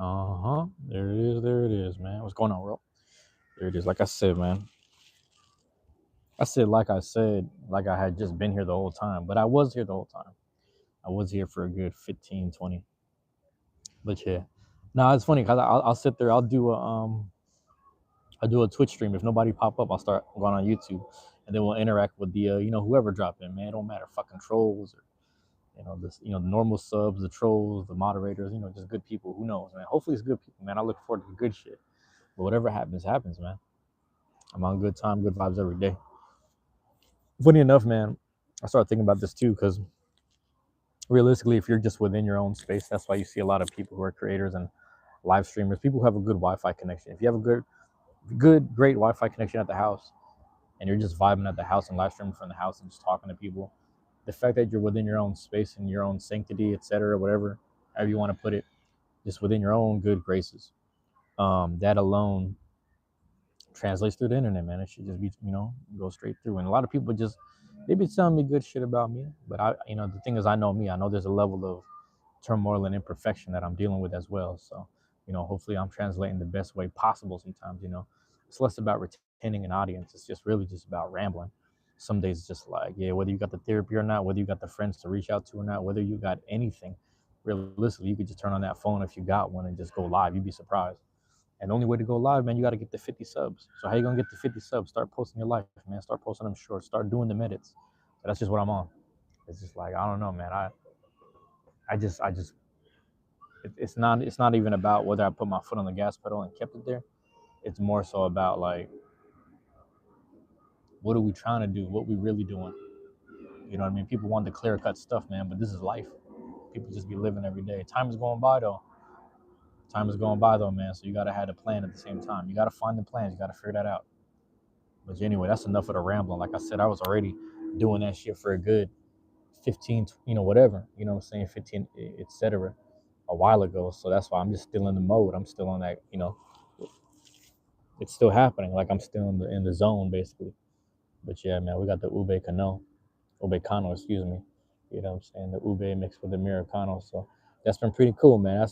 There it is. There it is, man. What's going on, bro? There it is. Like I said, man. Like I had just been here the whole time, but I was here the whole time. I was here for a good 15, 20. But yeah. No, it's funny because I'll sit there. I'll do a Twitch stream. If nobody pop up, I'll start going on YouTube, and then we'll interact with the whoever drop in. Man, it don't matter. Fucking trolls or the normal subs, the trolls, the moderators. Just good people. Who knows, man? Hopefully it's good people, man. I look forward to good shit. But whatever happens, happens, man. I'm on good time, good vibes every day. Funny enough, man, I started thinking about this too, because realistically, if you're just within your own space, that's why you see a lot of people who are creators and live streamers, people who have a good Wi-Fi connection. If you have a great Wi-Fi connection at the house, and you're just vibing at the house and live streaming from the house and just talking to people, the fact that you're within your own space and your own sanctity, etc., whatever, however you want to put it, just within your own good graces, that alone translates through the internet, man. It should just be, go straight through. And a lot of people just, they be telling me good shit about me, but the thing is, I know me. I know there's a level of turmoil and imperfection that I'm dealing with as well. So, hopefully I'm translating the best way possible. Sometimes, it's less about retaining an audience. It's just really just about rambling. Some days it's just like, yeah, whether you got the therapy or not, whether you got the friends to reach out to or not, whether you got anything, realistically, you could just turn on that phone if you got one and just go live. You'd be surprised. And the only way to go live, man, you got to get the 50 subs. So how you gonna get the 50 subs? Start posting your life, man. Start posting them shorts. Start doing the minutes. So that's just what I'm on. It's just like, I don't know, man. I just it's not even about whether I put my foot on the gas pedal and kept it there. It's more so about like, what are we trying to do? What we really doing? You know what I mean? People want the clear cut stuff, man, but this is life. People just be living every day. Time is going by though. Time is going by though, man. So you gotta have a plan at the same time. You gotta find the plans. You gotta figure that out. But anyway, that's enough of the rambling. Like I said, I was already doing that shit for a good 15, whatever. You know what I'm saying? 15, etc. a while ago. So that's why I'm just still in the mode. I'm still on that. It's still happening. Like I'm still in the zone basically. But yeah, man, we got the Cano, excuse me. You know what I'm saying? The ube mixed with the Americano. So that's been pretty cool, man.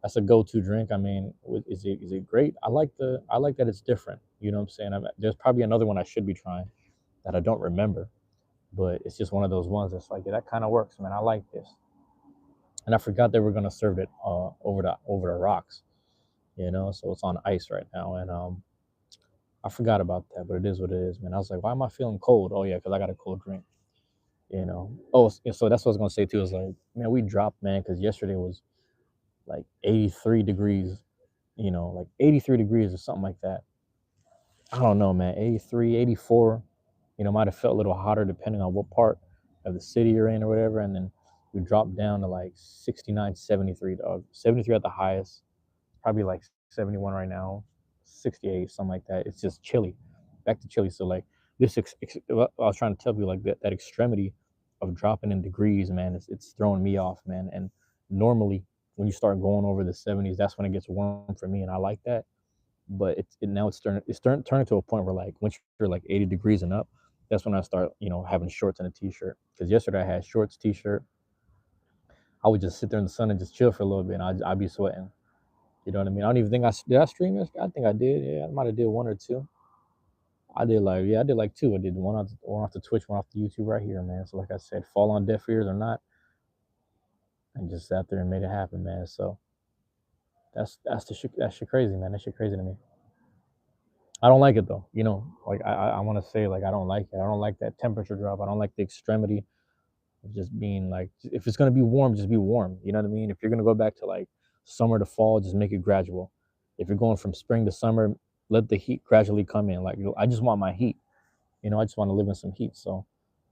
That's a go-to drink. I mean, is it great? I like that it's different. You know what I'm saying? There's probably another one I should be trying that I don't remember, but it's just one of those ones that's like, yeah, that kind of works, man. I like this. And I forgot they were gonna serve it over the rocks, so it's on ice right now, and I forgot about that, but it is what it is, man. I was like, why am I feeling cold? Oh yeah, because I got a cold drink. Oh, so that's what I was gonna say too. Is like, man, we dropped, man, because yesterday was like 83 degrees, like 83 degrees or something like that. I don't know, man. 83, 84, might have felt a little hotter depending on what part of the city you're in or whatever. And then we dropped down to like 69, 73, dog. 73 at the highest, probably like 71 right now, 68, something like that. It's just chilly, back to chilly. So like I was trying to tell you, like that extremity of dropping in degrees, man, it's throwing me off, man. And normally when you start going over the 70s, that's when it gets warm for me, and I like that. But now it's turning to a point where, like, once you're like 80 degrees and up, that's when I start having shorts and a t-shirt. Because yesterday I had shorts, t-shirt. I would just sit there in the sun and just chill for a little bit, and I'd be sweating. You know what I mean? I don't even think I stream this. I think I did. Yeah, I might have did one or two. I did like two. I did one off the Twitch, one off the YouTube right here, man. So like I said, fall on deaf ears or not, and just sat there and made it happen, man. So that shit crazy, man. That shit crazy to me. I don't like it though. Like I want to say, like, I don't like it. I don't like that temperature drop. I don't like the extremity of just being like, if it's gonna be warm, just be warm. You know what I mean? If you're gonna go back to like summer to fall, just make it gradual. If you're going from spring to summer, let the heat gradually come in. Like, I just want my heat. I just want to live in some heat. So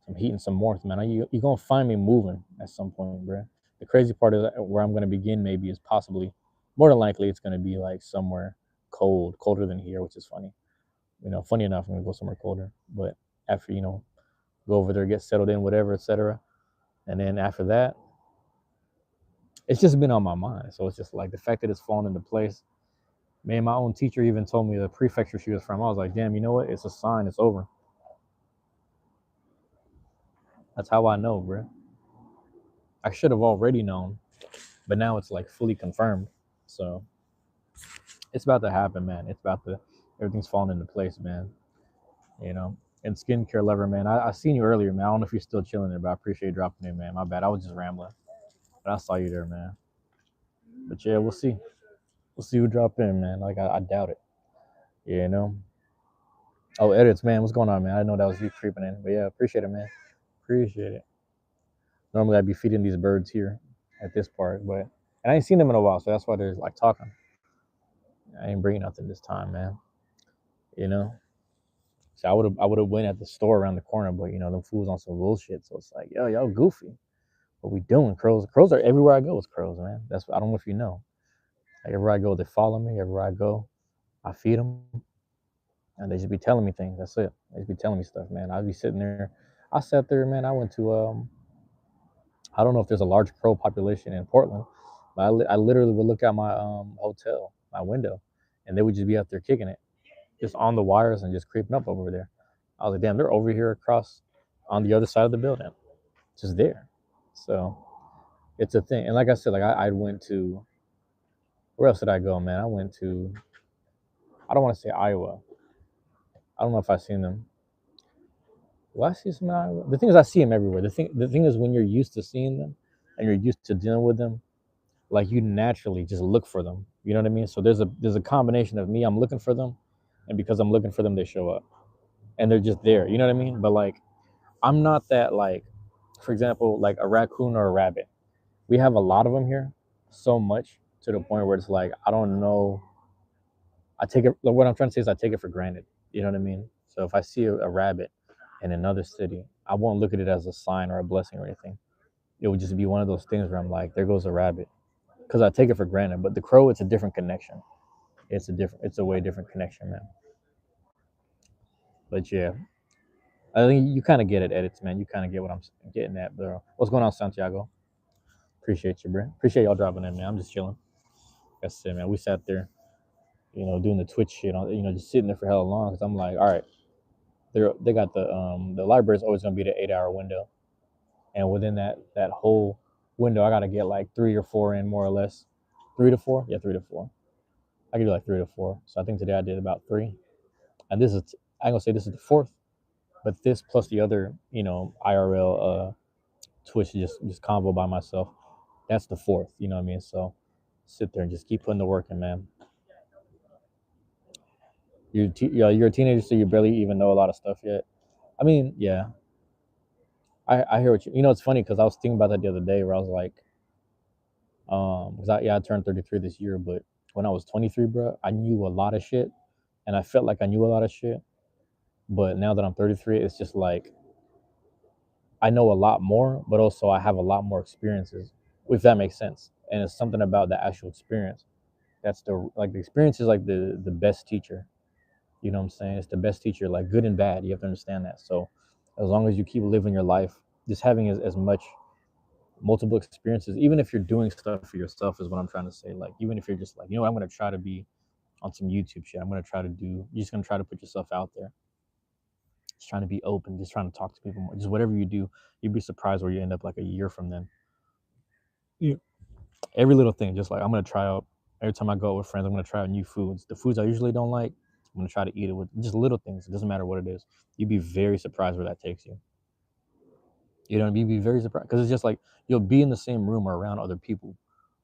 some heat and some warmth, man. You're gonna find me moving at some point, bro. The crazy part of that, where I'm gonna begin maybe, is possibly, more than likely, it's gonna be like somewhere colder than here, which is funny. Funny enough, I'm gonna go somewhere colder. But after, go over there, get settled in, whatever, etc. And then after that, it's just been on my mind. So it's just like the fact that it's fallen into place. Man, my own teacher even told me, the prefecture she was from, I was like, damn, you know what? It's a sign. It's over. That's how I know, bro. I should have already known, but now it's like fully confirmed. So it's about to happen, man. It's about to everything's falling into place, man. You know. And skincare lover, man. I seen you earlier, man. I don't know if you're still chilling there, but I appreciate you dropping in, man. My bad. I was just rambling, but I saw you there, man. But yeah, we'll see. We'll see who drop in, man. Like I doubt it. Yeah, you know. Oh, edits, man. What's going on, man? I didn't know that was you creeping in, but yeah, appreciate it, man. Appreciate it. Normally I'd be feeding these birds here at this part, but and I ain't seen them in a while, so that's why they're like talking. I ain't bringing nothing this time, man. You know. So I would have went at the store around the corner, but you know them fools on some bullshit. So it's like, yo, y'all goofy. What we doing? Crows are everywhere I go. It's crows, man. That's I don't know if you know. Like everywhere I go, they follow me. Everywhere I go, I feed them, and they just be telling me things. That's it. They just be telling me stuff, man. I'd be sitting there. I sat there, man. I went to I don't know if there's a large crow population in Portland, but I literally would look out my hotel, my window, and they would just be out there kicking it, just on the wires and just creeping up over there. I was like, damn, they're over here across on the other side of the building, just there. So it's a thing. And like I said, like I went to where else did I go, man? I went to I don't want to say Iowa. I don't know if I've seen them. Well, I see some in Iowa. The thing is, I see them everywhere. The thing is, when you're used to seeing them and you're used to dealing with them, like you naturally just look for them. You know what I mean? So there's a combination of me, I'm looking for them, and because I'm looking for them, they show up and they're just there. You know what I mean? But like I'm not that like, for example, like a raccoon or a rabbit. We have a lot of them here, so much to the point where it's like I don't know. I take it. What I'm trying to say is I take it for granted. You know what I mean? So if I see a rabbit in another city, I won't look at it as a sign or a blessing or anything. It would just be one of those things where I'm like, there goes a rabbit, because I take it for granted. But the crow, it's a different connection. It's a way different connection, man. But yeah, I think you kind of get it, edits, man. You kind of get what I'm getting at, bro. What's going on, Santiago? Appreciate you, bro. Appreciate y'all dropping in, man. I'm just chilling. Like I said, man, we sat there, doing the Twitch shit, just sitting there for hella long. Cause I'm like, all right, they got the library is always gonna be the 8 hour window, and within that whole window, I gotta get like 3 or 4 in more or less. 3 to 4, yeah, 3 to 4. I could do like 3 to 4. So I think today I did about 3, and I'm gonna say this is the fourth, but this plus the other, IRL Twitch just convo by myself. That's the fourth. You know what I mean? So sit there and just keep putting the work in, man. You're a teenager, so you barely even know a lot of stuff yet. I mean, yeah, I hear what you. It's funny because I was thinking about that the other day, where I was like, because I turned 33 this year, but when I was 23, bro, I knew a lot of shit, and I felt like I knew a lot of shit. But now that I'm 33, it's just like I know a lot more, but also I have a lot more experiences, if that makes sense. And it's something about the actual experience. That's the experience is like the best teacher. You know what I'm saying? It's the best teacher, like good and bad. You have to understand that. So as long as you keep living your life, just having as much multiple experiences, even if you're doing stuff for yourself, is what I'm trying to say. Like even if you're just like, I'm gonna try to be on some YouTube shit. I'm gonna try to do. You're just gonna try to put yourself out there. Just trying to be open. Just trying to talk to people more. Just whatever you do, you'd be surprised where you end up like a year from then. Yeah. Every little thing, just like I'm gonna try out. Every time I go out with friends, I'm gonna try out new foods. The foods I usually don't like, I'm gonna try to eat it with just little things. It doesn't matter what it is. You'd be very surprised where that takes you. You'd be very surprised because it's just like you'll be in the same room or around other people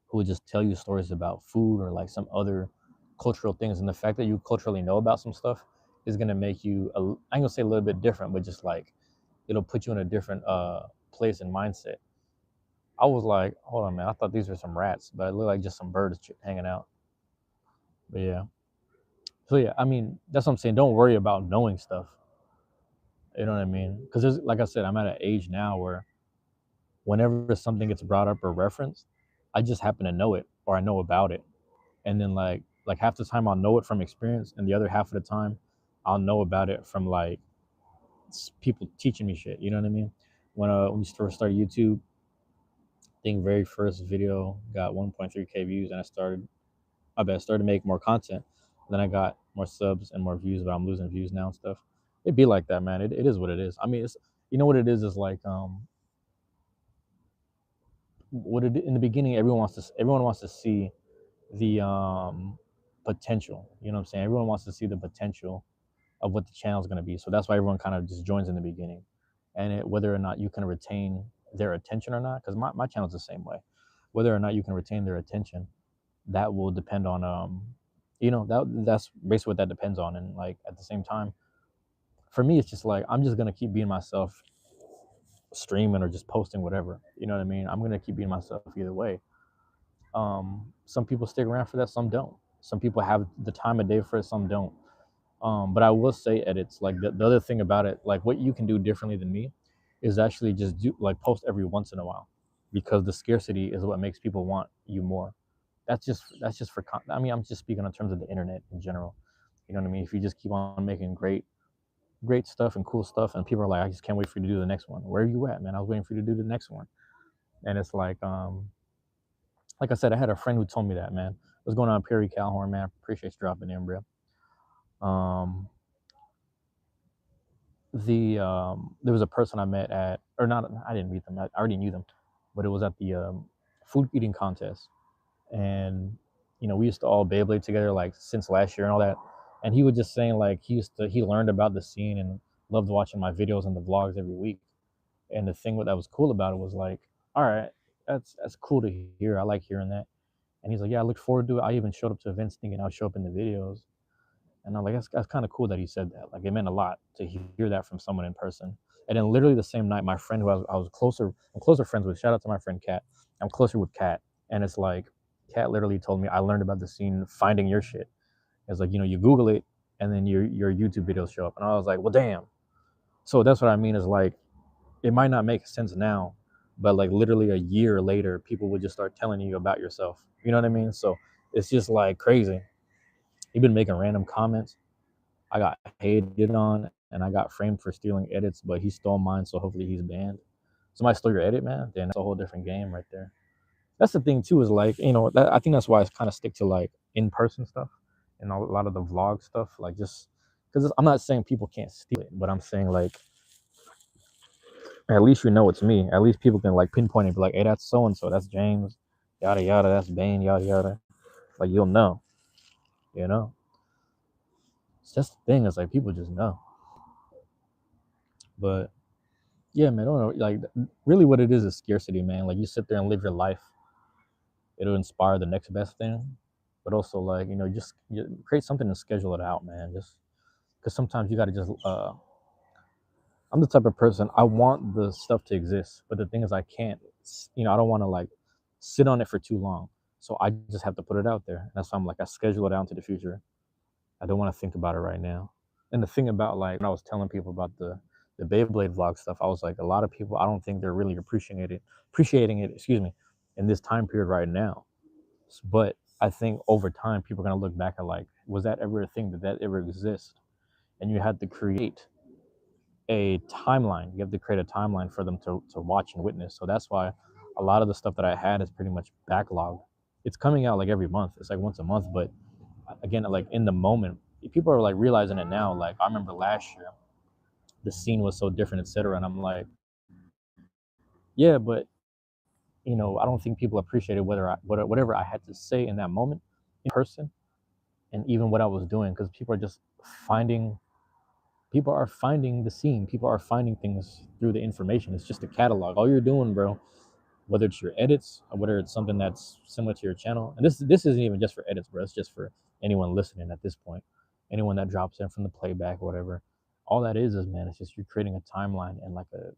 who would just tell you stories about food or like some other cultural things, and the fact that you culturally know about some stuff is gonna make you. I ain't gonna say a little bit different, but just like it'll put you in a different place and mindset. I was like, hold on, man. I thought these were some rats, but it looked like just some birds hanging out. But yeah. So yeah, I mean, that's what I'm saying. Don't worry about knowing stuff. You know what I mean? Because like I said, I'm at an age now where whenever something gets brought up or referenced, I just happen to know it or I know about it. And then like half the time I'll know it from experience, and the other half of the time I'll know about it from like people teaching me shit. You know what I mean? When you first started YouTube, I think very first video got 1.3K views, and I started making more content. Then I got more subs and more views, but I'm losing views now and stuff. It'd be like that, man. It is what it is. I mean, it's what it is like what it in the beginning everyone wants to see the potential. You know what I'm saying? Everyone wants to see the potential of what the channel is going to be. So that's why everyone kind of just joins in the beginning. And whether or not you can retain their attention or not, because my channel's the same way. Whether or not you can retain their attention, that will depend on that's basically what that depends on. And like at the same time, for me, it's just like I'm just gonna keep being myself, streaming or just posting whatever. You know what I mean? I'm gonna keep being myself either way. Some people stick around for that, some don't. Some people have the time of day for it, some don't. But I will say edits. Like the other thing about it, like what you can do differently than me, is actually just do like post every once in a while, because the scarcity is what makes people want you more. That's just for. I mean, I'm just speaking in terms of the internet in general. You know what I mean? If you just keep on making great stuff and cool stuff, and people are like, I just can't wait for you to do the next one. Where are you at, man? I was waiting for you to do the next one. And it's like I said, I had a friend who told me that, man. What's going on, Perry Calhorn, man? Appreciate you dropping in, bro. Um, there was a person I met at, or not, I didn't meet them. I already knew them, but it was at the food eating contest, and we used to all Beyblade together like since last year and all that. And he was just saying like he learned about the scene and loved watching my videos and the vlogs every week. And the thing that was cool about it was like, all right, that's cool to hear. I like hearing that. And he's like, yeah, I look forward to it. I even showed up to events thinking I'll show up in the videos. And I'm like, that's kind of cool that he said that. Like, it meant a lot to hear that from someone in person. And then literally the same night, my friend who I'm closer friends with, shout out to my friend Kat. I'm closer with Kat. And it's like, Kat literally told me, I learned about the scene finding your shit. It's like, you Google it and then your YouTube videos show up. And I was like, well, damn. So that's what I mean is like, it might not make sense now, but like literally a year later, people would just start telling you about yourself. You know what I mean? So it's just like crazy. You've been making random comments. I got hated on and I got framed for stealing edits, but he stole mine, so hopefully he's banned. Somebody stole your edit, man. Then that's a whole different game right there. That's the thing too, is like, I think that's why I kind of stick to like in-person stuff and a lot of the vlog stuff, like just because I'm not saying people can't steal it, but I'm saying like at least it's me. At least people can like pinpoint it and be like, hey, that's so and so, that's James, yada yada, that's Bane, yada yada. Like you'll know, you know. It's just the thing, is like people just know. But yeah, man, I don't know. Like really what it is scarcity, man. Like you sit there and live your life. It'll inspire the next best thing. But also like, just create something and schedule it out, man. Just because sometimes you gotta just I'm the type of person, I want the stuff to exist, but the thing is I can't, I don't want to like sit on it for too long. So I just have to put it out there. That's why I'm like, I schedule it out into the future. I don't want to think about it right now. And the thing about like when I was telling people about the Beyblade vlog stuff, I was like, a lot of people, I don't think they're really appreciating it, excuse me, in this time period right now. But I think over time, people are gonna look back at like, was that ever a thing? Did that ever exist? And you had to create a timeline. You have to create a timeline for them to watch and witness. So that's why a lot of the stuff that I had is pretty much backlogged. It's coming out like every month. It's like once a month, but again, like in the moment, people are like realizing it now. Like I remember last year, the scene was so different, etc. And I'm like, yeah, but I don't think people appreciated whatever I had to say in that moment, in person, and even what I was doing, because finding people are finding the scene. People are finding things through the information. It's just a catalog. All you're doing, bro, whether it's your edits or whether it's something that's similar to your channel. And this isn't even just for edits, bro. It's just for anyone listening at this point. Anyone that drops in from the playback or whatever. All that is man, it's just you're creating a timeline and like a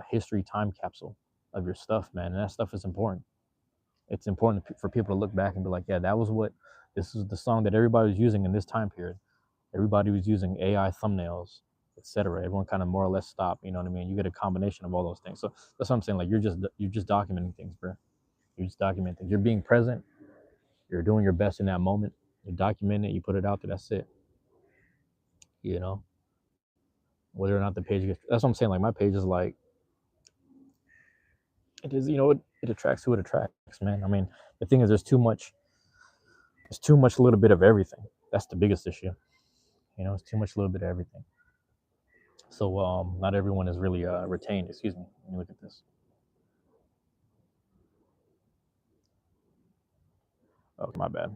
history time capsule of your stuff, man. And that stuff is important. It's important for people to look back and be like, yeah, this is the song that everybody was using in this time period. Everybody was using AI thumbnails, etc. Everyone kind of more or less stopped. You know what I mean? You get a combination of all those things. So that's what I'm saying. Like you're just documenting things, bro. You're just documenting things. You're being present. You're doing your best in that moment. You document it. You put it out there. That's it. You know, whether or not the page gets. That's what I'm saying. Like my page is like it is. It attracts who it attracts, man. I mean, the thing is, there's too much. There's too much, a little bit of everything. That's the biggest issue. It's too much, a little bit of everything. So not everyone is really retained. Excuse me. Let me look at this. Oh, my bad.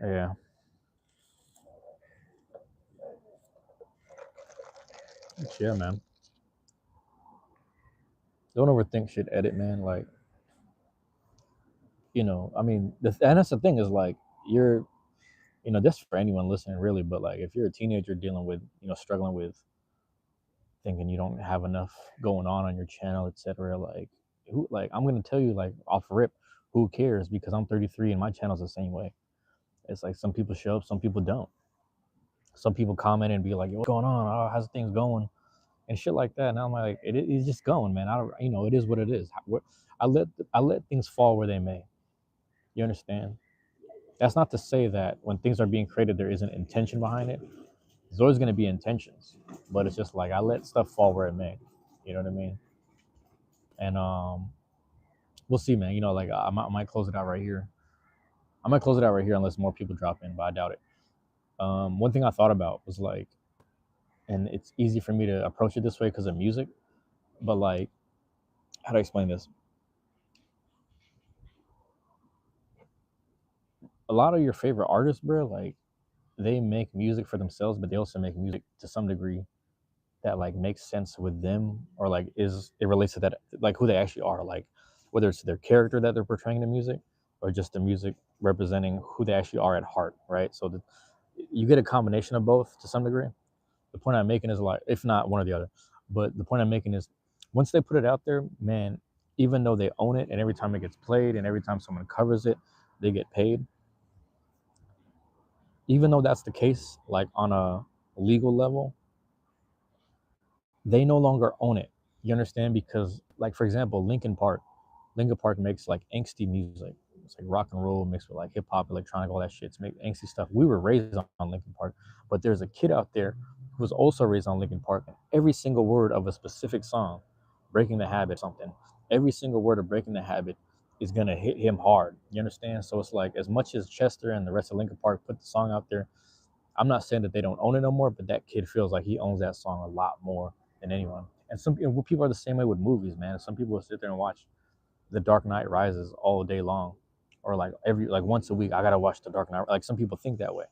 Yeah. Yeah, man. Don't overthink shit. Edit, man. Like, I mean, and that's the thing is like you're, this for anyone listening really, but like if you're a teenager dealing with, struggling with thinking you don't have enough going on your channel, etc. Like, like I'm gonna tell you, like off rip, who cares? Because I'm 33 and my channel's the same way. It's like some people show up, some people don't. Some people comment and be like, "Yo, what's going on? Oh, how's things going?" And shit like that. And I'm like, it's just going, man. I don't, it is what it is. I let things fall where they may. You understand? That's not to say that when things are being created, there isn't intention behind it. There's always going to be intentions, but it's just like I let stuff fall where it may. You know what I mean? And we'll see, man. Like I might close it out right here. I might close it out right here unless more people drop in, but I doubt it. One thing I thought about was like, and it's easy for me to approach it this way because of music, but like, how do I explain this? A lot of your favorite artists, bro, like they make music for themselves, but they also make music to some degree that like makes sense with them, or like is it relates to that, like who they actually are, like whether it's their character that they're portraying in the music or just the music representing who they actually are at heart, right? So you get a combination of both to some degree. The point I'm making is like, if not one or the other, but the point I'm making is once they put it out there, man, even though they own it and every time it gets played and every time someone covers it, they get paid. Even though that's the case, like on a legal level, they no longer own it. You understand? Because, like, for example, Linkin Park makes like angsty music. It's like rock and roll mixed with like hip hop, electronic, all that shit. It's make angsty stuff. We were raised on Linkin Park, but there's a kid out there who was also raised on Linkin Park. Every single word of a specific song, Breaking the Habit, something. Every single word of Breaking the Habit is gonna hit him hard. You understand? So it's like as much as Chester and the rest of Linkin Park put the song out there, I'm not saying that they don't own it no more, but that kid feels like he owns that song a lot more than anyone. And some people are the same way with movies, man. Some people will sit there and watch The Dark Knight Rises all day long, or like once a week. I gotta watch The Dark Knight. Like some people think that way,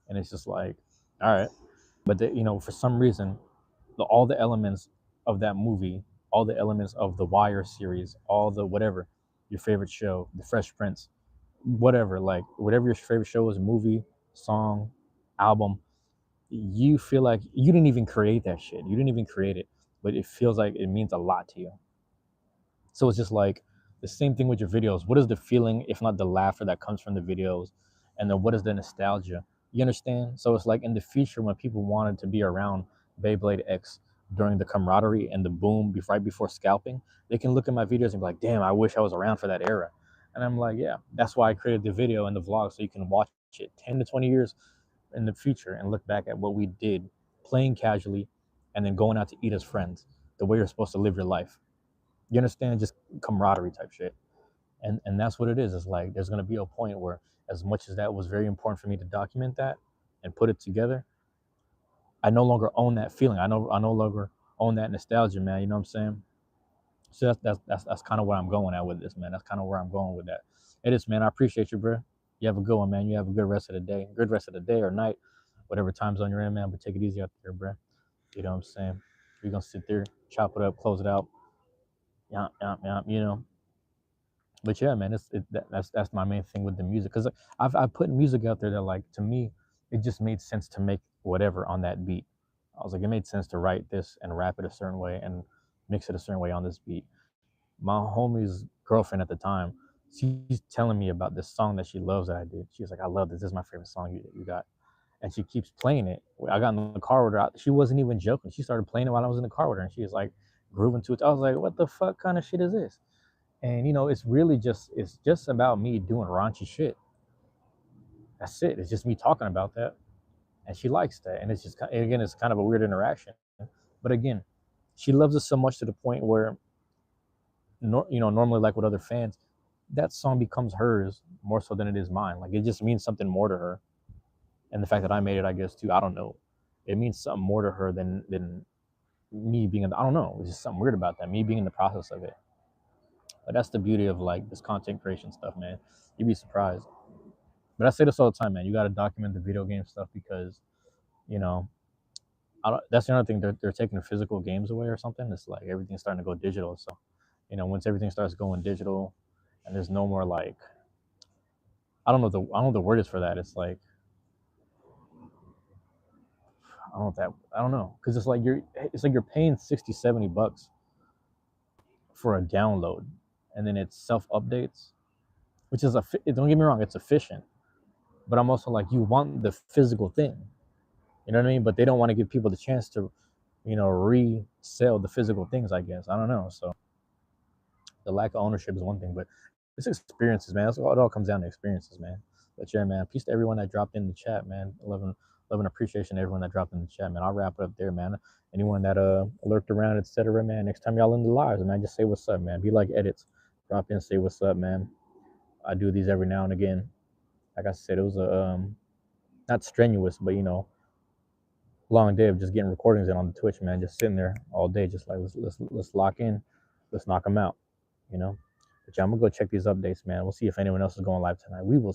and it's just like, all right, but for some reason, all the elements of that movie, all the elements of the Wire series, all the whatever, your favorite show, The Fresh Prince, whatever, like whatever your favorite show is, movie, song, album, you feel like you didn't even create that shit. You didn't even create it, but it feels like it means a lot to you. So it's just like the same thing with your videos. What is the feeling, if not the laughter that comes from the videos? And then what is the nostalgia? You understand? So it's like in the future when people wanted to be around Beyblade X during the camaraderie and the boom right before scalping, they can look at my videos and be like, damn, I wish I was around for that era. And I'm like, yeah, that's why I created the video and the vlog so you can watch it 10 to 20 years in the future and look back at what we did playing casually and then going out to eat as friends, the way you're supposed to live your life. You understand? Just camaraderie type shit. And that's what it is. It's like there's gonna be a point where as much as that was very important for me to document that and put it together, I no longer own that feeling. I no longer own that nostalgia, man. You know what I'm saying? So that's kind of where I'm going at with this, man. That's kind of where I'm going with that. It is, man. I appreciate you, bro. You have a good one, man. You have a good rest of the day. Good rest of the day or night, whatever time zone you're in, man. But take it easy out there, bro. You know what I'm saying? We're gonna sit there, chop it up, close it out. Yeah, yeah, yeah. But yeah, man, that's my main thing with the music because I've put music out there that like to me it just made sense to make whatever on that beat. I was like, it made sense to write this and rap it a certain way and mix it a certain way on this beat. My homie's girlfriend at the time, she's telling me about this song that she loves that I did. She's like, I love this. This is my favorite song you got. And she keeps playing it. I got in the car with her. She wasn't even joking. She started playing it while I was in the car with her, and she was like grooving to it. I was like, what the fuck kind of shit is this? And it's just about me doing raunchy shit. That's it. It's just me talking about that, and she likes that. And it's just, again, it's kind of a weird interaction. But again, she loves it so much to the point where, normally like with other fans, that song becomes hers more so than it is mine. Like it just means something more to her. And the fact that I made it, I guess too, I don't know. It means something more to her than me being. I don't know. It's just something weird about that. Me being in the process of it. But that's the beauty of like this content creation stuff, man. You'd be surprised. But I say this all the time, man. You got to document the video game stuff because, you know, that's the other thing. They're taking physical games away or something. It's like everything's starting to go digital. So, once everything starts going digital, and there's no more like, I don't know what the word is for that. It's like, I don't know, because it's like you're paying 60, $70 for a download, and then it self updates, which is don't get me wrong, it's efficient. But I'm also like, you want the physical thing, you know what I mean? But they don't want to give people the chance to, resell the physical things. I guess I don't know. So the lack of ownership is one thing, but it's experiences, man. It all comes down to experiences, man. But yeah, man. Peace to everyone that dropped in the chat, man. Love and appreciation to everyone that dropped in the chat, man. I'll wrap it up there, man. Anyone that lurked around, etc., man. Next time y'all in the lives, man, just say what's up, man. Be like edits, drop in, say what's up, man. I do these every now and again. Like I said, it was a not strenuous, but long day of just getting recordings in on the Twitch, man. Just sitting there all day, just like let's lock in, let's knock them out, you know. But yeah, I'm gonna go check these updates, man. We'll see if anyone else is going live tonight. We will